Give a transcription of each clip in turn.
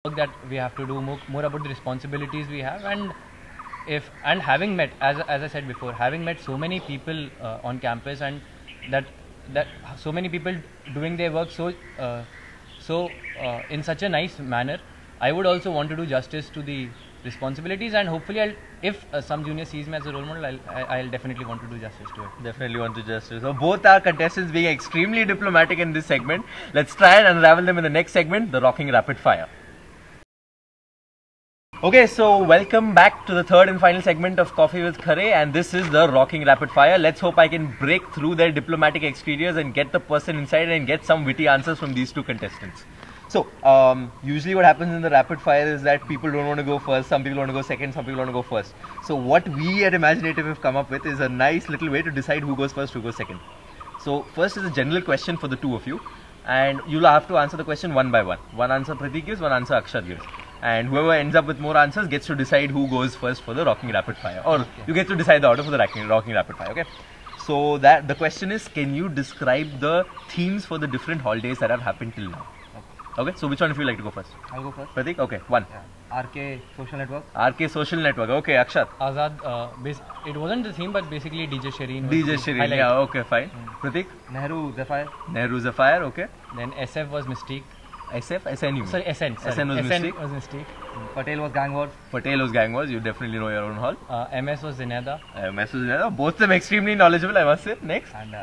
work that we have to do, more about the responsibilities we have, and having met, as I said before, having met so many people on campus, and that so many people doing their work in such a nice manner, I would also want to do justice to the responsibilities, and hopefully if some junior sees me as a role model, I'll definitely want to do justice to it. Definitely want to justice. So both our contestants being extremely diplomatic in this segment. Let's try and unravel them in the next segment, the Rocking Rapid Fire. Okay, so welcome back to the third and final segment of Coffee with Khare, and this is the Rocking Rapid Fire. Let's hope I can break through their diplomatic exteriors and get the person inside and get some witty answers from these two contestants. So, usually what happens in the rapid fire is that people don't want to go first, some people want to go second, some people want to go first. So what we at Imaginative have come up with is a nice little way to decide who goes first, who goes second. So first is a general question for the two of you, and you'll have to answer the question one by one. One answer Pratik gives, one answer Akshat gives. And whoever ends up with more answers gets to decide who goes first for the Rocking Rapid Fire. Or you get to decide the order for the Rocking Rapid Fire, okay? So the question is, can you describe the themes for the different holidays that have happened till now? Okay, so which one of you like to go first? I'll go first. Pratik? Okay, one. Yeah. RK Social Network. RK Social Network. Okay, Akshat. Azad, it wasn't the theme, but basically DJ Shireen. DJ Shireen, yeah, okay, fine. Pratik? Nehru Zephyr. Nehru Zephyr, okay. Then SF was Mystique. SF? SN you mean? Sorry, SN. SN was Mystique. Patel was Gang Wars. Patel was Gang Wars, you definitely know your own hall. MS was Zineda. MS was Zineda. Both of them extremely knowledgeable, I must say. Next. And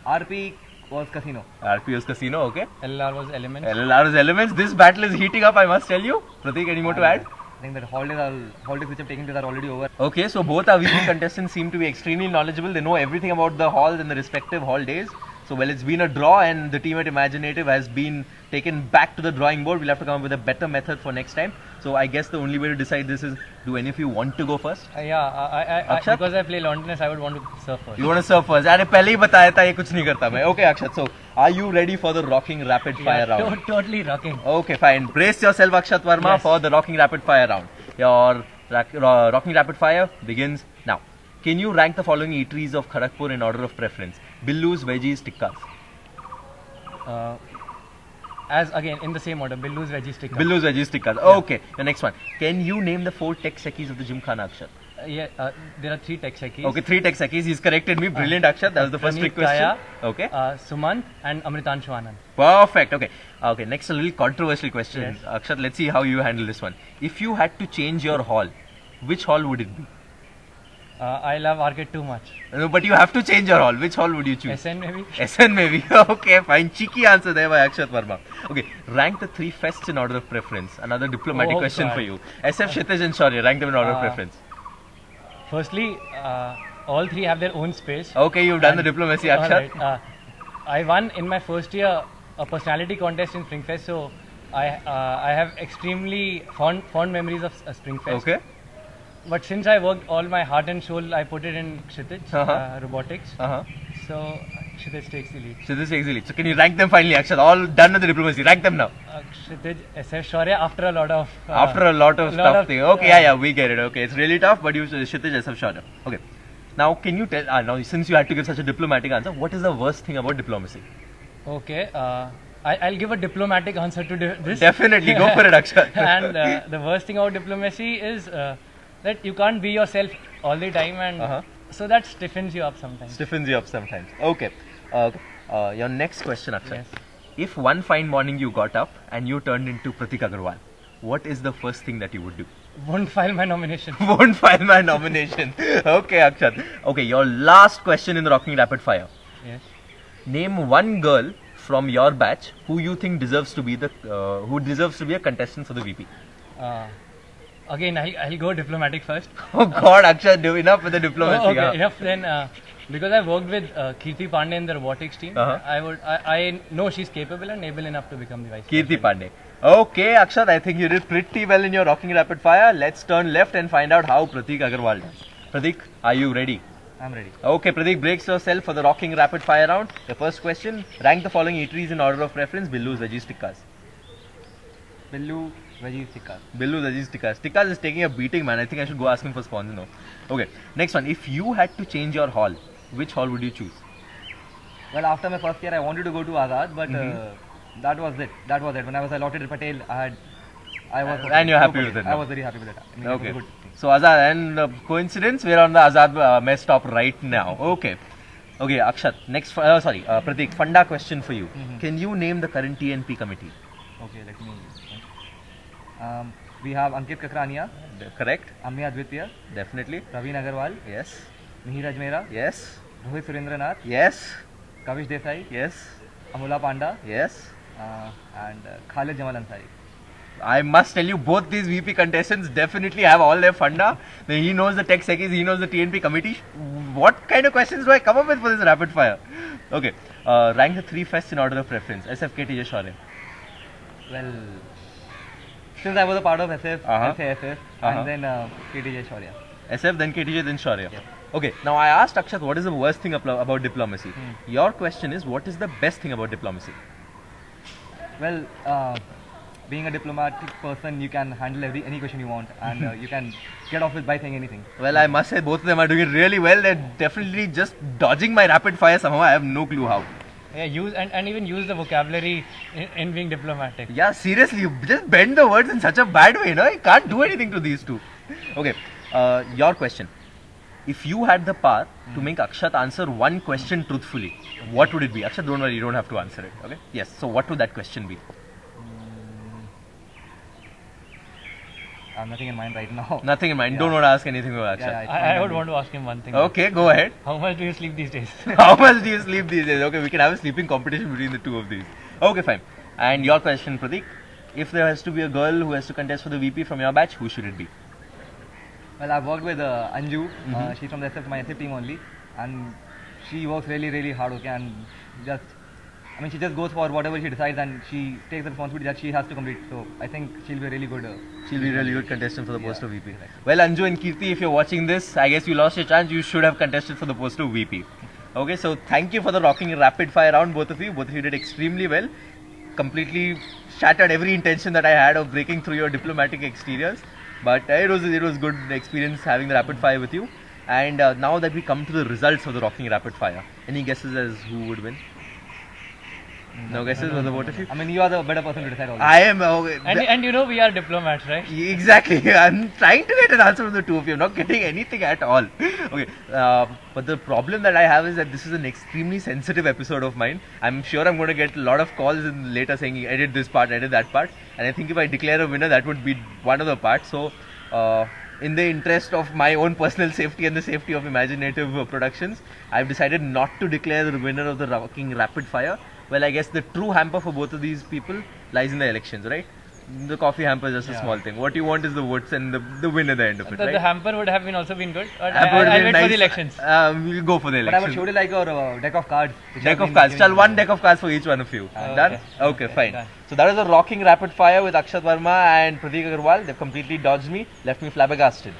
RP was Casino. RP was Casino, okay. LLR was Elements. LLR was Elements. This battle is heating up, I must tell you. Pratik, any more to add? I think that holidays which have taken place are already over. Okay, so both our VP contestants seem to be extremely knowledgeable. They know everything about the halls and the respective hall days. So, well, it's been a draw, and the team at Imaginative has been taken back to the drawing board. We'll have to come up with a better method for next time. So, I guess the only way to decide this is, do any of you want to go first? Because I play lawn tennis, I would want to serve first. You want to serve first? अरे पहले ही बताया था ये कुछ नहीं करता मैं. Okay, Akshat. So, are you ready for the Rocking Rapid Fire round? Totally rocking. Okay, fine. Brace yourself, Akshat Verma, for the Rocking Rapid Fire round. Your Rocking Rapid Fire begins now. Can you rank the following eateries of Kharagpur in order of preference? Billus, veggies, tikkas. As again in the same order, Billus, veggies, tikkas. Billus, veggies, tikkas. Yeah. Okay, the next one. Can you name the 4 tech sekis of the Gymkhana, Akshat? There are 3 tech sekis. Okay, 3 tech sekis. He's corrected me. Brilliant, Akshat. That was the first trick question. Okay. Sumant and Amritanshu Anand. Perfect. Okay. Okay. Next, a little controversial question. Yes. Akshat, let's see how you handle this one. If you had to change your hall, which hall would it be? I love Arcade too much. No, but you have to change your hall. Which hall would you choose? SN maybe. SN maybe. Okay, fine. Cheeky answer there by Akshat Verma. Okay, rank the 3 fests in order of preference. Another diplomatic question for you. SF, Kshitij and Shaurya, rank them in order of preference. Firstly, all 3 have their own space. Okay, you've done the diplomacy, Akshat. Right. I won in my first year a personality contest in Springfest, so I have extremely fond memories of Springfest. Okay. But since I worked all my heart and soul, I put it in Kshitij, robotics. So Kshitij takes the lead. Kshitij takes the lead. So can you rank them finally, Akshat? All done with the diplomacy. Rank them now. Kshitij, SF, Shaurya, after a lot of stuff thing. Okay, yeah, we get it. Okay, it's really tough, but you Kshitij, SF, Shaurya. Okay. Now, can you tell? Now, since you had to give such a diplomatic answer, what is the worst thing about diplomacy? Okay. I'll give a diplomatic answer to this. Definitely, go for it, Akshat. And the worst thing about diplomacy is that you can't be yourself all the time, and so that stiffens you up sometimes. Okay. Your next question, Akshat. Yes. If one fine morning you got up and you turned into Pratik Agarwal, what is the first thing that you would do? Won't file my nomination. Won't file my nomination. Okay, Akshat. Okay, your last question in the Rocking Rapid Fire. Yes. Name one girl from your batch who you think deserves to be a contestant for the VP. Again, I'll go diplomatic first. Oh God, Akshat, do enough with the diplomacy. Okay, enough then. Because I worked with Kirti Pandey in the robotics team, I know she's capable and able enough to become the vice president. Kirti Pandey. Okay, Akshat, I think you did pretty well in your Rocking Rapid Fire. Let's turn left and find out how Pratik Agarwal does. Pratik, are you ready? I'm ready. Okay, Pratik, brace yourself for the Rocking Rapid Fire round. The first question, rank the following eateries in order of preference. Billus, veggies, tikkas. Billu, veggies, tikkas. Billu, veggies, tikkas. Tikkas is taking a beating, man. I think I should go ask him for sponsor now. Okay, next one. If you had to change your hall, which hall would you choose? Well, after my first year, I wanted to go to Azad, but that was it. When I was allotted to Patel, I had I was. And you're happy with it I now? was very happy with it. I mean, it was Okay. a good thing. So Azad, and coincidence, we're on the Azad mess stop right now. Okay. Okay, Akshat. Next, Pratik. Funda question for you. Can you name the current TNP committee? Okay, let me. We have Ankit Kakrania, Correct. Amya Advitya, Definitely. Praveen Agarwal, Yes. Mihir Ajmera, Yes. Rohit Surendranath, Yes. Kavish Desai, Yes. Amula Panda, Yes. and Khalid Jamal Ansari. I must tell you, both these VP contestants definitely have all their funda. He knows the tech seckies, he knows the TNP committee. What kind of questions do I come up with for this rapid fire? Okay, rank the 3 fests in order of preference. SFK, Shaurya. Well, since I was a part of SF, Uh-huh. SAFF, Uh-huh. and then KTJ Shaurya. SF, then KTJ, then Shaurya. Yep. Okay, now I asked Akshat what is the worst thing about diplomacy. Your question is, what is the best thing about diplomacy? Well, being a diplomatic person, you can handle any question you want, and you can get off with by saying anything. Well, I must say both of them are doing it really well. They're definitely just dodging my rapid fire somehow. I have no clue how. Yeah, use and even use the vocabulary in being diplomatic. Yeah, seriously, you just bend the words in such a bad way, no? You can't do anything to these two. Okay, your question. If you had the power to make Akshat answer one question truthfully, what would it be? Akshat, don't worry, you don't have to answer it. Okay? Yes. So, what would that question be? I have nothing in mind right now. Nothing in mind. Yeah. Don't want to ask anything about Akshat. Yeah, it's I fine. would want to ask him one thing. Okay, go ahead. How much do you sleep these days? How much do you sleep these days? Okay, we can have a sleeping competition between the two of these. Okay, fine. And your question, Pratik. If there has to be a girl who has to contest for the VP from your batch, who should it be? Well, I've worked with Anju. She's from the my SF team only, and she works really, really hard. Okay, and she just goes for whatever she decides, and she takes the responsibility that she has to complete. So I think she'll be a really good. She'll be a really good contestant for the post of VP. exactly. Well, Anju and Kirti, if you're watching this, I guess you lost your chance. You should have contested for the post of VP. Okay, so thank you for the rocking rapid fire round, both of you. Both of you did extremely well. Completely shattered every intention that I had of breaking through your diplomatic exteriors. But it was good experience having the rapid fire with you. And now that we come to the results of the rocking rapid fire, any guesses as who would win? No guesses for the both of you? I mean, you are the better person to decide all this. I am. And you know we are diplomats, right? Exactly. I'm trying to get an answer from the two of you. I'm not getting anything at all. Okay. But the problem that I have is that this is an extremely sensitive episode of mine. I'm sure I'm going to get a lot of calls in later saying, edit this part, edit that part. And I think if I declare a winner, that would be one of the parts. So, in the interest of my own personal safety and the safety of Imaginative Productions, I've decided not to declare the winner of the Rocking Rapid Fire. Well, I guess the true hamper for both of these people lies in the elections, right? The coffee hamper is just a small thing. What you want is the votes and the win at the end of it, right? The hamper would have also been good. But Hamper would I'll be wait nice. for the elections. We'll go for the But I would elections. show you like your deck of cards. which Deck have of been cards. given Shall to one you. deck of cards for each one of you. Okay. Done? Okay, Okay, fine. done. So that was a rocking rapid fire with Akshat Verma and Pratik Agarwal. They've completely dodged me, left me flabbergasted.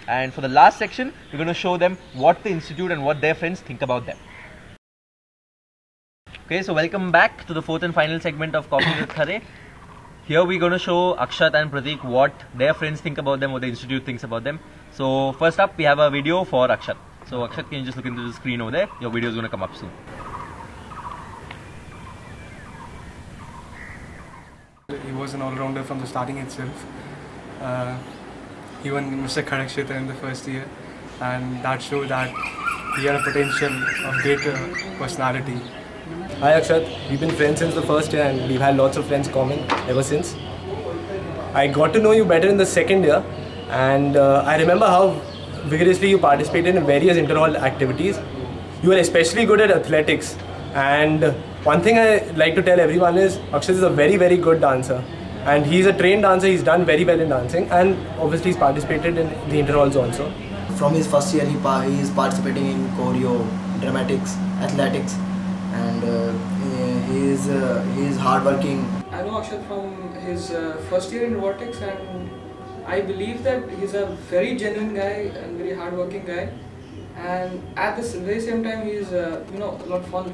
And for the last section, we're going to show them what the institute and what their friends think about them. Okay, so welcome back to the fourth and final segment of Coffee with Khare. Here we're going to show Akshat and Pratik what their friends think about them, what the institute thinks about them. So first up, we have a video for Akshat. So Akshat, can you just look into the screen over there? Your video is going to come up soon. He was an all-rounder from the starting itself. He won Mr. Khadakshetra in the first year, and that showed that he had a potential of great personality. Hi Akshat, we've been friends since the first year and we've had lots of friends common ever since. I got to know you better in the second year and I remember how vigorously you participated in various inter-hall activities. You were especially good at athletics, and one thing I like to tell everyone is Akshat is a very, very good dancer. And he's a trained dancer, he's done very well in dancing, and obviously he's participated in the inter-halls also. From his first year, he is participating in choreo, dramatics, athletics, and he is hardworking. I know Akshat from his first year in robotics, and I believe that he's a very genuine guy and very hardworking guy. And at the very same time, he's a lot fun.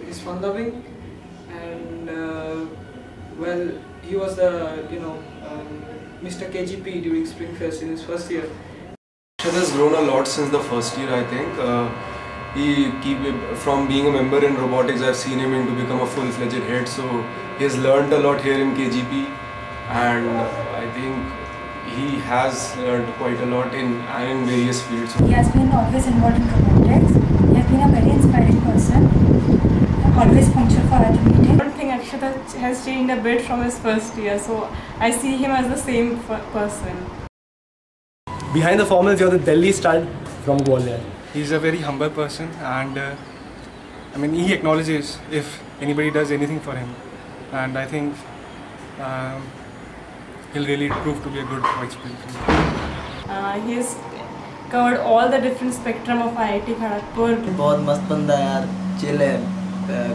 He's fun-loving, and well, he was the Mr. KGP during Springfest in his first year. Akshat has grown a lot since the first year, I think. From being a member in robotics, I've seen him to become a full-fledged head. So he has learned a lot here in KGP, and I think he has learned quite a lot in various fields. He has been always involved in robotics. He has been a very inspiring person. Always punctual for other meetings. I don't think Akshata has changed a bit from his first year, so I see him as the same person. Behind the formals, you're the Delhi stud from Gwalior. He's a very humble person, and I mean, he acknowledges if anybody does anything for him, and I think he'll really prove to be a good vice president. He's covered all the different spectrum of IIT Kharagpur. बहुत मस्त बंदा है यार, chill है,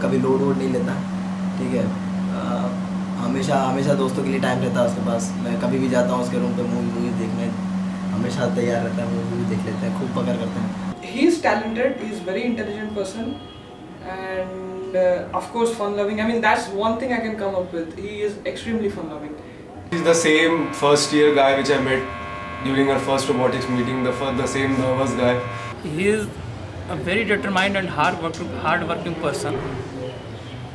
कभी load वोड नहीं लेता, ठीक है, हमेशा दोस्तों के लिए टाइम रहता है उसके पास. मैं कभी भी जाता हूँ उसके रूम पे मूवी देखने, हमेशा तैयार रहता है, मूवी देख लेते हैं, खूब पकड़ करते हैं. He is talented, he is very intelligent person, and of course fun loving. I mean, that's one thing I can come up with. He is extremely fun loving. He's the same first year guy which I met during our first robotics meeting, the same nervous guy. He is a very determined and hard-working person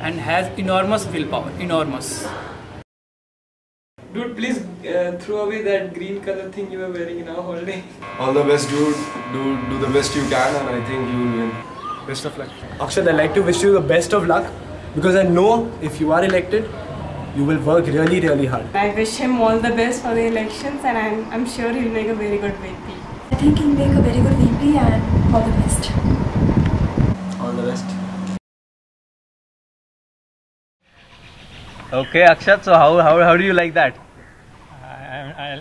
and has enormous willpower, enormous. Dude, please throw away that green color thing you were wearing in our holiday. All the best, dude. Do the best you can, and I think you will win. Best of luck. Akshat, I'd like to wish you the best of luck because I know if you are elected, you will work really, really hard. I wish him all the best for the elections, and I'm sure he'll make a very good VP. I think he'll make a very good VP and all the best. All the best. Okay, Akshat. So how do you like that?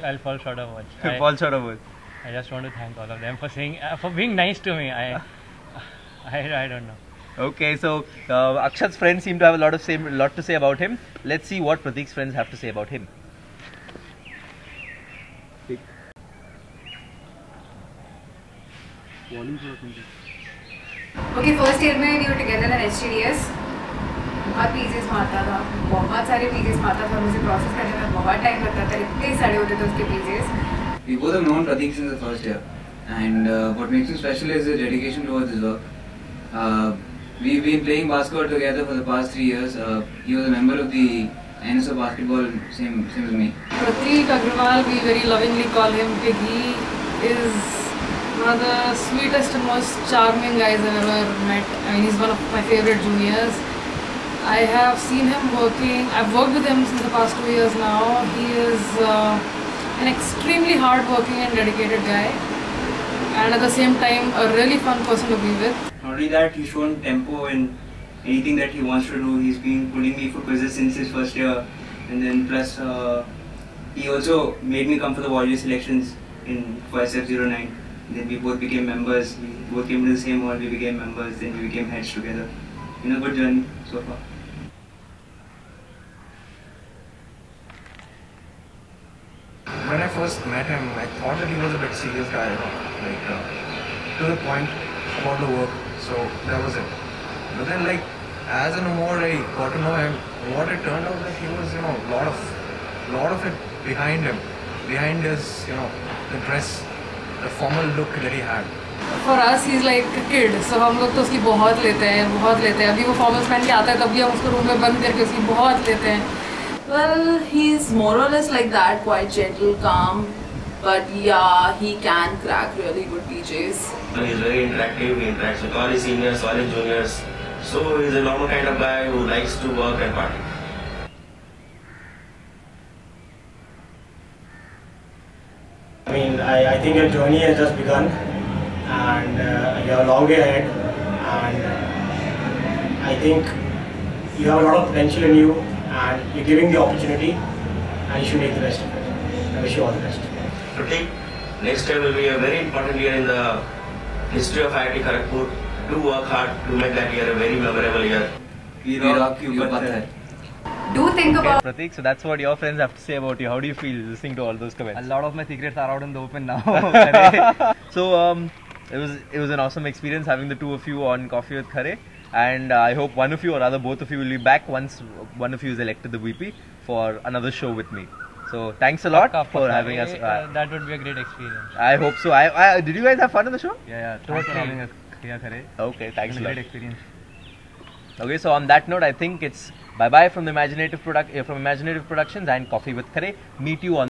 I'll fall short of words. Fall short of words. I just want to thank all of them for saying for being nice to me. I don't know. Okay, so Akshat's friends seem to have a lot to say about him. Let's see what Prateek's friends have to say about him. Okay, first year में we were together in HTDS. बहुत PJs मारता था, बहुत सारे PJs मारता था, मुझे process करने में बहुत टाइम लगता था, इतने सारे होते थे उसके PJs. We both have known Prateek since the first year, and what makes him special is his dedication towards his work. We've been playing basketball together for the past 3 years. He was a member of the NSO basketball, same as me. Prateek Agrawal, we very lovingly call him Piggy, is one of the sweetest and most charming guys I've ever met. I mean, he's one of my favorite juniors. I have seen him working. I've worked with him since the past 2 years now. He is an extremely hard-working and dedicated guy, and at the same time a really fun person to be with. Not only that, he's shown tempo in anything that he wants to do. He's been pulling me for quizzes since his first year, and then plus he also made me come for the voluntary selections for SF09. Then we both became members. We both came to the same hall. We became members. Then we became heads together. A good journey so far. When I first met him, I thought that he was a bit serious guy, like to the point about the work. So that was it. But then, like, as and more I got to know him, what it turned out that he was, lot of it behind him, behind his, the dress, the formal look that he had. For us, he's like a kid, so हम लोग तो उसकी बहुत लेते हैं. अभी वो formals पहन के आता है, तब भी हम उसको रूम में बंद करके उसकी बहुत लेते हैं. Well, he's more or less like that, quite gentle, calm, but yeah, he can crack really good PJs. He's very interactive, he interacts with all his seniors, all his juniors, so he's a normal kind of guy who likes to work and party. I mean, I think your journey has just begun, and you're a long way ahead, and I think you have a lot of potential in you, and you're giving the opportunity, and you should make the best of it. I wish you all the best. Prateek, next year will be a very important year in the history of IIT Kharagpur. Do work hard to make that year a very memorable year. We rock you, Patthar. Do think about Prateek, so that's what your friends have to say about you. How do you feel listening to all those comments? A lot of my secrets are out in the open now. So it was an awesome experience having the two of you on Coffee with Khare, and I hope one of you, or rather both of you, will be back once one of you is elected the VP for another show with me. So thanks a lot for having us. That would be a great experience. I hope so. Did you guys have fun on the show? Yeah, thanks for having us here, Khare. Okay, thanks a lot. Great experience. Okay, so on that note, I think it's bye bye from the Imaginative Productions and Coffee with Khare. Meet you on